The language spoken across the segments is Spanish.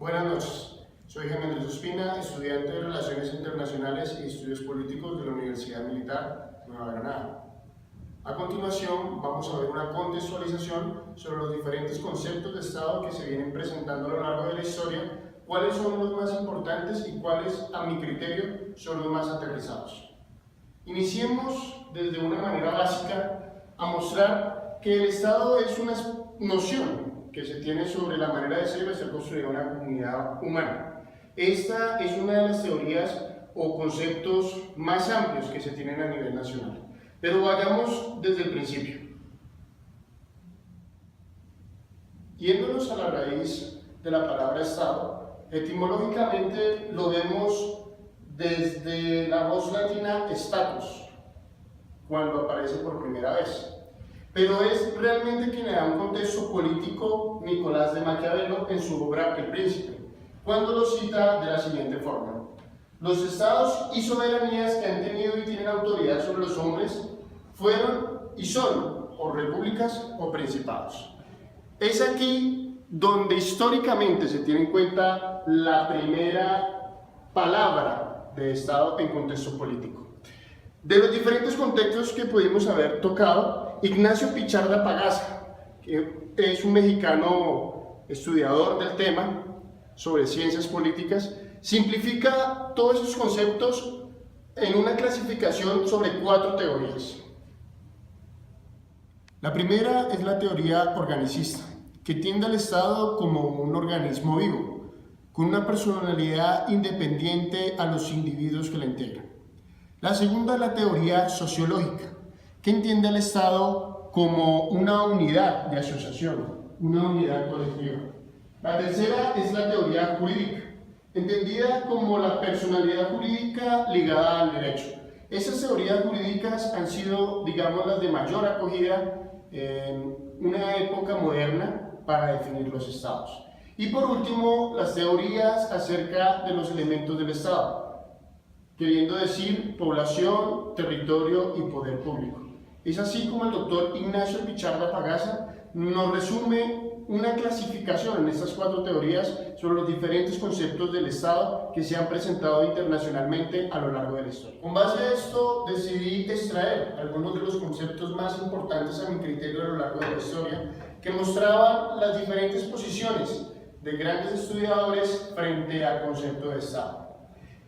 Buenas noches, soy Gemendrés Ospina, estudiante de Relaciones Internacionales y Estudios Políticos de la Universidad Militar Nueva Granada. A continuación, vamos a ver una contextualización sobre los diferentes conceptos de Estado que se vienen presentando a lo largo de la historia, cuáles son los más importantes y cuáles, a mi criterio, son los más aterrizados. Iniciemos desde una manera básica a mostrar que el Estado es una noción que se tiene sobre la manera de ser y de ser construida una comunidad humana. Esta es una de las teorías o conceptos más amplios que se tienen a nivel nacional. Pero vayamos desde el principio. Yéndonos a la raíz de la palabra Estado, etimológicamente lo vemos desde la voz latina status, cuando aparece por primera vez. Pero es realmente quien le da un contexto político Nicolás de Maquiavelo en su obra El Príncipe, cuando lo cita de la siguiente forma: los estados y soberanías que han tenido y tienen autoridad sobre los hombres fueron y son o repúblicas o principados. Es aquí donde históricamente se tiene en cuenta la primera palabra de Estado en contexto político. De los diferentes contextos que pudimos haber tocado, Ignacio Picharda Pagaza, que es un mexicano estudiador del tema sobre ciencias políticas, simplifica todos esos conceptos en una clasificación sobre 4 teorías. La primera es la teoría organicista, que tiende al Estado como un organismo vivo, con una personalidad independiente a los individuos que la integran. La segunda es la teoría sociológica, que entiende al Estado como una unidad de asociación, una unidad colectiva. La tercera es la teoría jurídica, entendida como la personalidad jurídica ligada al derecho. Esas teorías jurídicas han sido, digamos, las de mayor acogida en una época moderna para definir los estados. Y por último, las teorías acerca de los elementos del Estado, queriendo decir población, territorio y poder público. Es así como el doctor Ignacio Picharda Pagaza nos resume una clasificación en estas 4 teorías sobre los diferentes conceptos del Estado que se han presentado internacionalmente a lo largo de la historia. Con base a esto decidí extraer algunos de los conceptos más importantes a mi criterio a lo largo de la historia, que mostraban las diferentes posiciones de grandes estudiadores frente al concepto de Estado.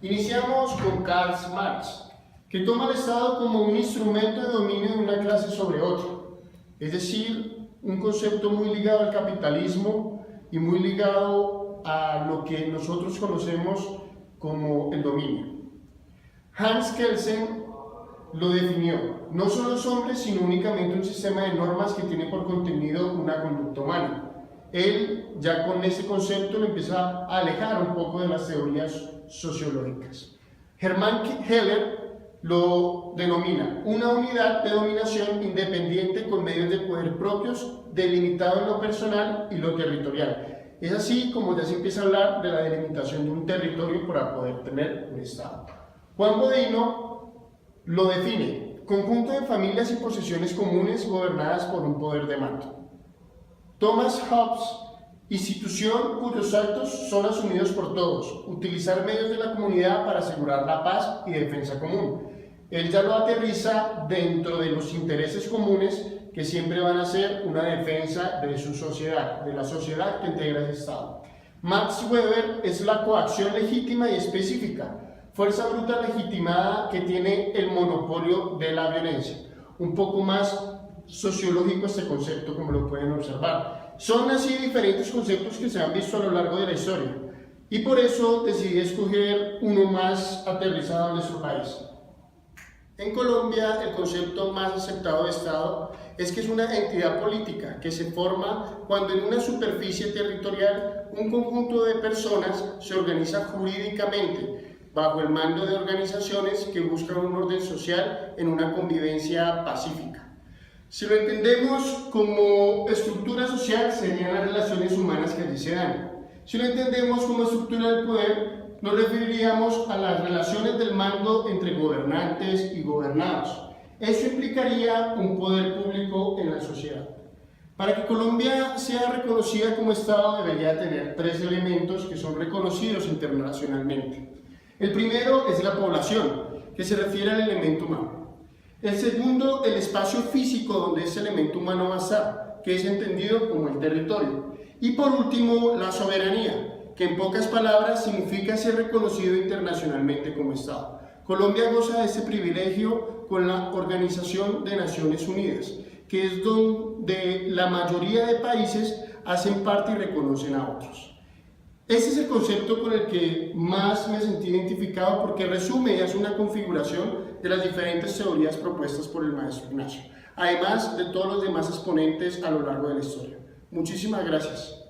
Iniciamos con Karl Marx, que toma al Estado como un instrumento de dominio de una clase sobre otra, es decir, un concepto muy ligado al capitalismo y muy ligado a lo que nosotros conocemos como el dominio. Hans Kelsen lo definió: no son los hombres, sino únicamente un sistema de normas que tiene por contenido una conducta humana. Él, ya con ese concepto, lo empieza a alejar un poco de las teorías sociológicas. Hermann Heller lo denomina una unidad de dominación independiente con medios de poder propios, delimitado en lo personal y lo territorial. Es así como ya se empieza a hablar de la delimitación de un territorio para poder tener un Estado. Juan Bodino lo define: conjunto de familias y posesiones comunes gobernadas por un poder de mando. Thomas Hobbes: institución cuyos actos son asumidos por todos, utilizar medios de la comunidad para asegurar la paz y defensa común. Él ya lo aterriza dentro de los intereses comunes que siempre van a ser una defensa de su sociedad, de la sociedad que integra ese Estado. Max Weber es la coacción legítima y específica, fuerza bruta legitimada que tiene el monopolio de la violencia. Un poco más sociológico este concepto, como lo pueden observar. Son así diferentes conceptos que se han visto a lo largo de la historia, y por eso decidí escoger uno más aterrizado en nuestro país. En Colombia, el concepto más aceptado de Estado es que es una entidad política que se forma cuando en una superficie territorial un conjunto de personas se organiza jurídicamente bajo el mando de organizaciones que buscan un orden social en una convivencia pacífica. Si lo entendemos como estructura social, serían las relaciones humanas que allí se dan. Si lo entendemos como estructura del poder, nos referiríamos a las relaciones del mando entre gobernantes y gobernados. Eso implicaría un poder público en la sociedad. Para que Colombia sea reconocida como Estado debería tener tres elementos que son reconocidos internacionalmente. El primero es la población, que se refiere al elemento humano. El segundo, el espacio físico donde ese elemento humano va a estar, que es entendido como el territorio. Y por último, la soberanía, que en pocas palabras significa ser reconocido internacionalmente como Estado. Colombia goza de este privilegio con la Organización de Naciones Unidas, que es donde la mayoría de países hacen parte y reconocen a otros. Ese es el concepto con el que más me sentí identificado porque resume y hace una configuración de las diferentes teorías propuestas por el maestro Ignacio, además de todos los demás exponentes a lo largo de la historia. Muchísimas gracias.